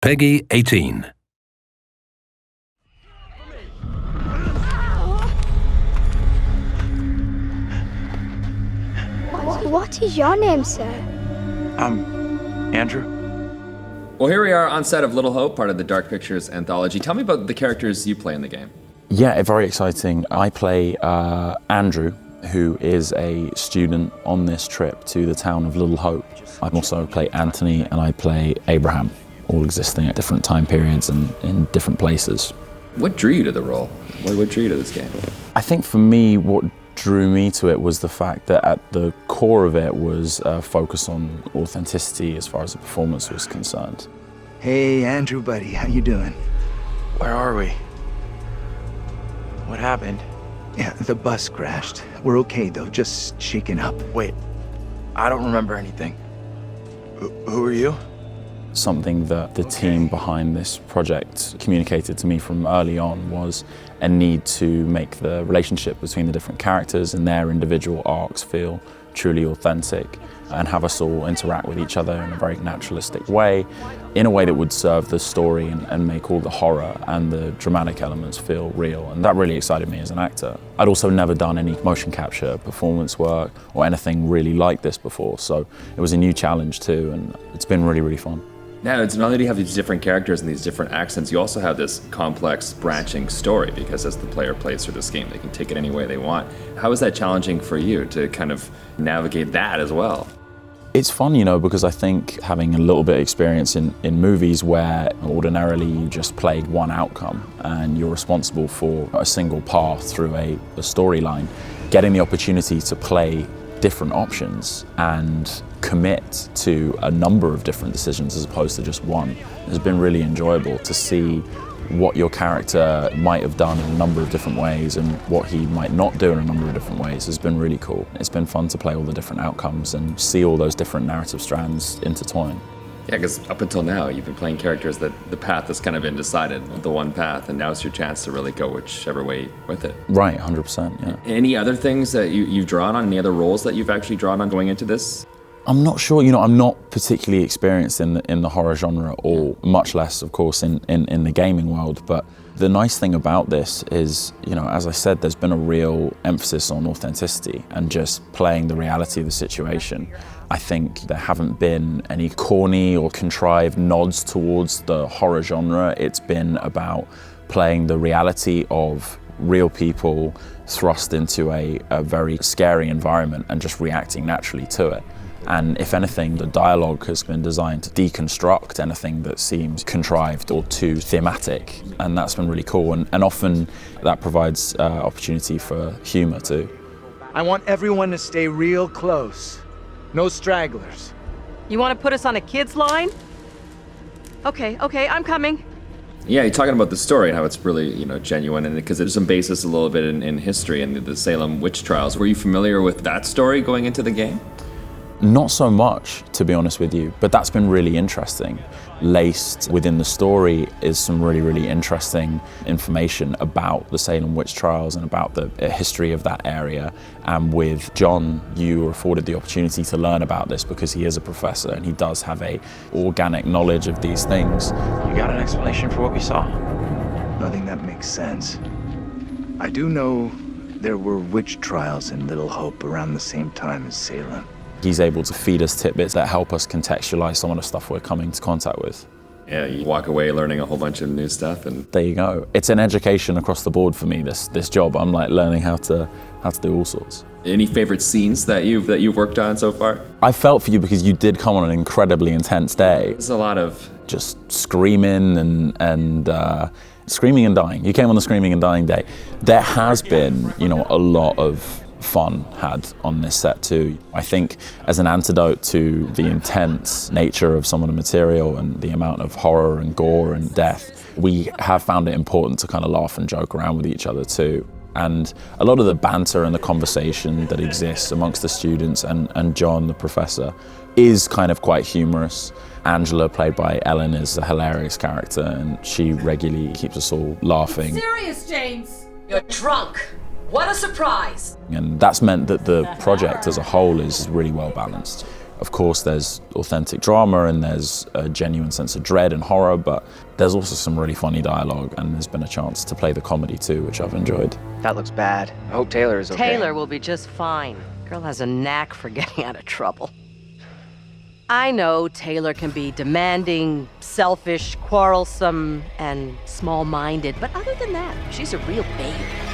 Peggy 18. What is your name, sir? I'm Andrew. Well, here we are on set of Little Hope, part of the Dark Pictures Anthology. Tell me about the characters you play in the game. Yeah, very exciting. I play Andrew, who is a student on this trip to the town of Little Hope. I also play Anthony and I play Abraham, all existing at different time periods and in different places. What drew you to the role? What drew you to this game? I think for me, what drew me to it was the fact that at the core of it was a focus on authenticity as far as the performance was concerned. Hey, Andrew, buddy, how you doing? Where are we? What happened? Yeah, the bus crashed. We're okay, though, just shaken up. Wait, I don't remember anything. Who are you? Something that the team behind this project communicated to me from early on was a need to make the relationship between the different characters and their individual arcs feel truly authentic and have us all interact with each other in a very naturalistic way, in a way that would serve the story and make all the horror and the dramatic elements feel real. And that really excited me as an actor. I'd also never done any motion capture performance work or anything really like this before, so it was a new challenge too, and it's been really, really fun. Now, it's not only do you have these different characters and these different accents, you also have this complex branching story, because as the player plays through this game, they can take it any way they want. How is that challenging for you to kind of navigate that as well? It's fun, you know, because I think having a little bit of experience in movies where ordinarily you just play one outcome and you're responsible for a single path through a storyline, getting the opportunity to play different options and commit to a number of different decisions as opposed to just one has been really enjoyable. To see what your character might have done in a number of different ways and what he might not do in a number of different ways has been really cool. It's been fun to play all the different outcomes and see all those different narrative strands intertwine. Yeah, because up until now, you've been playing characters that the path has kind of been decided, the one path, and now it's your chance to really go whichever way with it. Right, 100%, yeah. Any other things that you've drawn on, any other roles that you've actually drawn on going into this? I'm not sure, you know, I'm not particularly experienced in the horror genre, or much less, of course, in the gaming world, but the nice thing about this is, you know, as I said, there's been a real emphasis on authenticity and just playing the reality of the situation. I think there haven't been any corny or contrived nods towards the horror genre. It's been about playing the reality of real people thrust into a very scary environment and just reacting naturally to it. And if anything, the dialogue has been designed to deconstruct anything that seems contrived or too thematic, and that's been really cool. And often that provides opportunity for humor too. I want everyone to stay real close. No stragglers. You want to put us on a kid's line? Okay, I'm coming. Yeah, you're talking about the story and how it's really, you know, genuine, and because there's some basis a little bit in history and the Salem witch trials. Were you familiar with that story going into the game? Not so much, to be honest with you, but that's been really interesting. Laced within the story is some really, really interesting information about the Salem witch trials and about the history of that area. And with John, you were afforded the opportunity to learn about this because he is a professor and he does have a organic knowledge of these things. You got an explanation for what we saw? Nothing that makes sense. I do know there were witch trials in Little Hope around the same time as Salem. He's able to feed us tidbits that help us contextualize some of the stuff we're coming into contact with. Yeah, you walk away learning a whole bunch of new stuff, and there you go. It's an education across the board for me, this job. I'm like learning how to do all sorts. Any favorite scenes that you've worked on so far? I felt for you because you did come on an incredibly intense day. There's a lot of just screaming and screaming and dying. You came on the screaming and dying day. There has been, you know, a lot of fun had on this set too. I think as an antidote to the intense nature of some of the material and the amount of horror and gore and death, we have found it important to kind of laugh and joke around with each other too. And a lot of the banter and the conversation that exists amongst the students and John, the professor, is kind of quite humorous. Angela, played by Ellen, is a hilarious character and she regularly keeps us all laughing. Serious, James? You're drunk. What a surprise! And that's meant that the project as a whole is really well balanced. Of course, there's authentic drama and there's a genuine sense of dread and horror, but there's also some really funny dialogue, and there's been a chance to play the comedy too, which I've enjoyed. That looks bad. I hope Taylor is okay. Taylor will be just fine. Girl has a knack for getting out of trouble. I know Taylor can be demanding, selfish, quarrelsome, and small-minded, but other than that, she's a real babe.